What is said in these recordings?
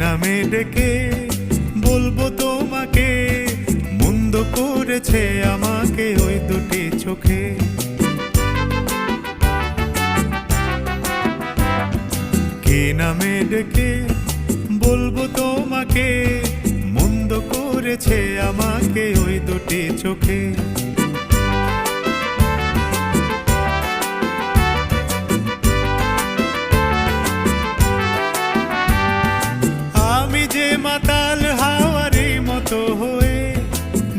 নামে ডেকে বলবো তোমাকে, মন্দ করেছে আমাকে ওই দুটি চোখে। কি নামে ডেকে বলবো তোমাকে, মন্দ করেছে আমাকে ওই দুটি চোখে। আমি যে মাতাল হাওয়ারি মতো হয়ে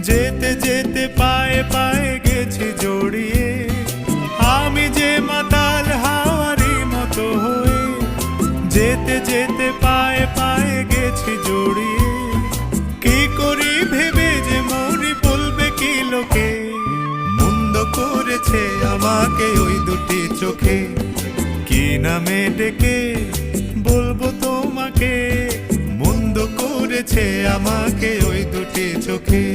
যেতে যেতে পায়ে পায়ে গেছি জড়িয়ে। আমি যে মাতাল হাওয়ারি মতো হয়ে যেতে যেতে পায়ে পায়ে গেছি জড়িয়ে। কি করি ভেবে যে মরি বলবে কি লোকে, মন্দ করেছে আমাকে ওই দুটি চোখে। কি নামে ডেকে বলবো তোমাকে, মন্দ করেছে আমাকে ওই দুটি চোখে।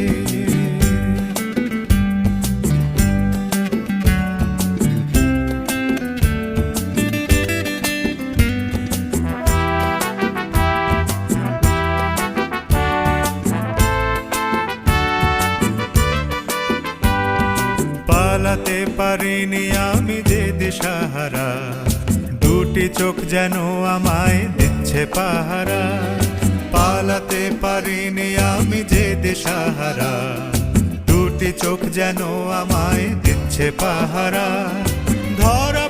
পালাতে পারিনি আমি যে দিশাহারা, দুটি চোখ যেন আমায় দিচ্ছে পাহারা। পালাতে পারিনি আমি যে দিশাহারা, দুটি চোখ যেন আমায় দিচ্ছে পাহারা। ধরা